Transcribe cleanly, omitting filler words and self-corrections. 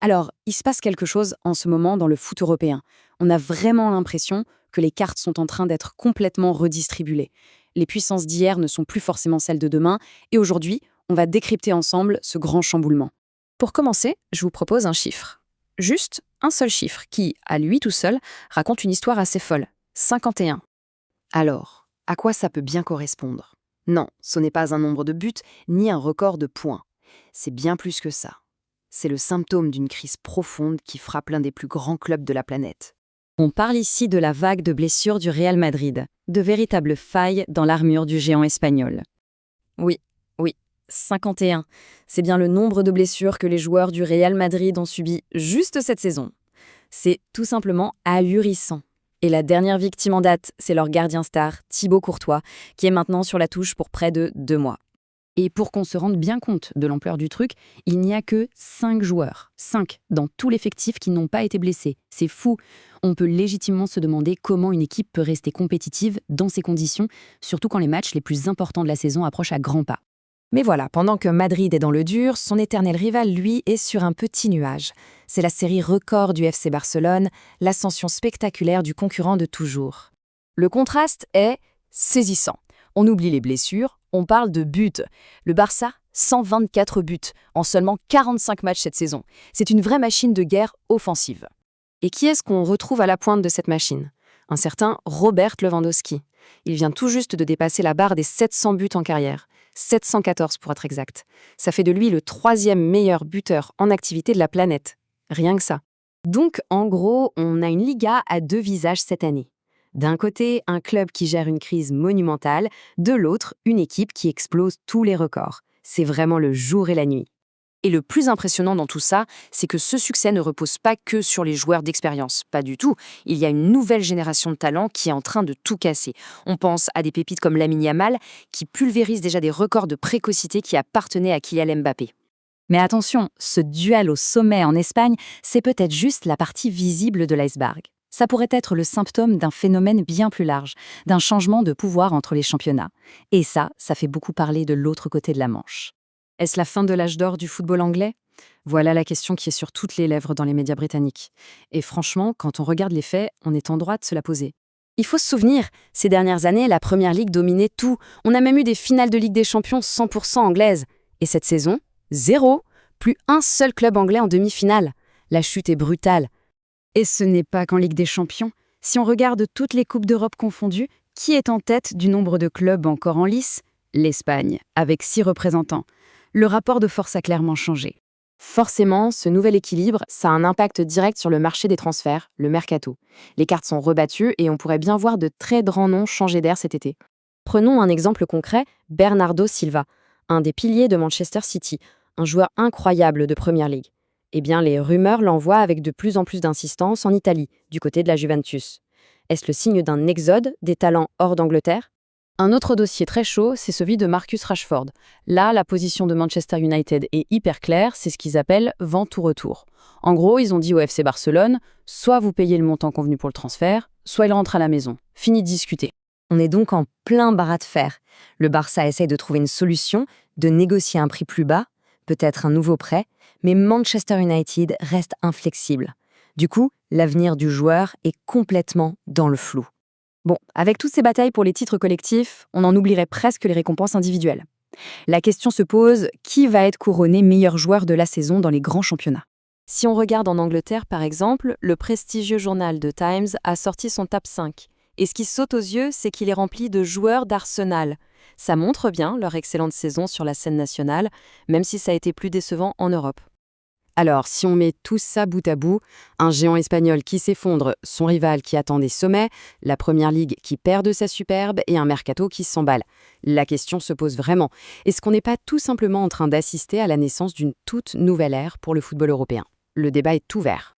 Alors, il se passe quelque chose en ce moment dans le foot européen. On a vraiment l'impression que les cartes sont en train d'être complètement redistribuées. Les puissances d'hier ne sont plus forcément celles de demain, et aujourd'hui, on va décrypter ensemble ce grand chamboulement. Pour commencer, je vous propose un chiffre. Juste un seul chiffre qui, à lui tout seul, raconte une histoire assez folle. 51. Alors, à quoi ça peut bien correspondre? Non, ce n'est pas un nombre de buts, ni un record de points. C'est bien plus que ça. C'est le symptôme d'une crise profonde qui frappe l'un des plus grands clubs de la planète. On parle ici de la vague de blessures du Real Madrid, de véritables failles dans l'armure du géant espagnol. Oui, oui, 51. C'est bien le nombre de blessures que les joueurs du Real Madrid ont subies juste cette saison. C'est tout simplement ahurissant. Et la dernière victime en date, c'est leur gardien star, Thibaut Courtois, qui est maintenant sur la touche pour près de 2 mois. Et pour qu'on se rende bien compte de l'ampleur du truc, il n'y a que 5 joueurs, 5 dans tout l'effectif qui n'ont pas été blessés. C'est fou. On peut légitimement se demander comment une équipe peut rester compétitive dans ces conditions, surtout quand les matchs les plus importants de la saison approchent à grands pas. Mais voilà, pendant que Madrid est dans le dur, son éternel rival, lui, est sur un petit nuage. C'est la série record du FC Barcelone, l'ascension spectaculaire du concurrent de toujours. Le contraste est saisissant. On oublie les blessures, on parle de buts. Le Barça, 124 buts en seulement 45 matchs cette saison. C'est une vraie machine de guerre offensive. Et qui est-ce qu'on retrouve à la pointe de cette machine? Un certain Robert Lewandowski. Il vient tout juste de dépasser la barre des 700 buts en carrière. 714 pour être exact. Ça fait de lui le 3e meilleur buteur en activité de la planète. Rien que ça. Donc, en gros, on a une Liga à 2 visages cette année. D'un côté, un club qui gère une crise monumentale, de l'autre, une équipe qui explose tous les records. C'est vraiment le jour et la nuit. Et le plus impressionnant dans tout ça, c'est que ce succès ne repose pas que sur les joueurs d'expérience. Pas du tout. Il y a une nouvelle génération de talents qui est en train de tout casser. On pense à des pépites comme Lamine Yamal, qui pulvérise déjà des records de précocité qui appartenaient à Kylian Mbappé. Mais attention, ce duel au sommet en Espagne, c'est peut-être juste la partie visible de l'iceberg. Ça pourrait être le symptôme d'un phénomène bien plus large, d'un changement de pouvoir entre les championnats. Et ça fait beaucoup parler de l'autre côté de la Manche. Est-ce la fin de l'âge d'or du football anglais? Voilà la question qui est sur toutes les lèvres dans les médias britanniques. Et franchement, quand on regarde les faits, on est en droit de se la poser. Il faut se souvenir, ces dernières années, la Première Ligue dominait tout. On a même eu des finales de Ligue des Champions 100% anglaises. Et cette saison, 0. Plus un seul club anglais en demi-finale. La chute est brutale. Et ce n'est pas qu'en Ligue des Champions. Si on regarde toutes les Coupes d'Europe confondues, qui est en tête du nombre de clubs encore en lice? L'Espagne, avec 6 représentants. Le rapport de force a clairement changé. Forcément, ce nouvel équilibre, ça a un impact direct sur le marché des transferts, le mercato. Les cartes sont rebattues et on pourrait bien voir de très grands noms changer d'air cet été. Prenons un exemple concret, Bernardo Silva, un des piliers de Manchester City, un joueur incroyable de Première Ligue. Eh bien, les rumeurs l'envoient avec de plus en plus d'insistance en Italie, du côté de la Juventus. Est-ce le signe d'un exode des talents hors d'Angleterre? Un autre dossier très chaud, c'est celui de Marcus Rashford. Là, la position de Manchester United est hyper claire, c'est ce qu'ils appellent « vente ou retour ». En gros, ils ont dit au FC Barcelone, soit vous payez le montant convenu pour le transfert, soit il rentre à la maison. Fini de discuter. On est donc en plein bras de fer. Le Barça essaye de trouver une solution, de négocier un prix plus bas, peut-être un nouveau prêt, mais Manchester United reste inflexible. Du coup, l'avenir du joueur est complètement dans le flou. Bon, avec toutes ces batailles pour les titres collectifs, on en oublierait presque les récompenses individuelles. La question se pose, qui va être couronné meilleur joueur de la saison dans les grands championnats? Si on regarde en Angleterre, par exemple, le prestigieux journal The Times a sorti son top 5. Et ce qui saute aux yeux, c'est qu'il est rempli de joueurs d'Arsenal. Ça montre bien leur excellente saison sur la scène nationale, même si ça a été plus décevant en Europe. Alors, si on met tout ça bout à bout, un géant espagnol qui s'effondre, son rival qui attend des sommets, la Première Ligue qui perd de sa superbe et un mercato qui s'emballe. La question se pose vraiment, est-ce qu'on n'est pas tout simplement en train d'assister à la naissance d'une toute nouvelle ère pour le football européen? Le débat est ouvert.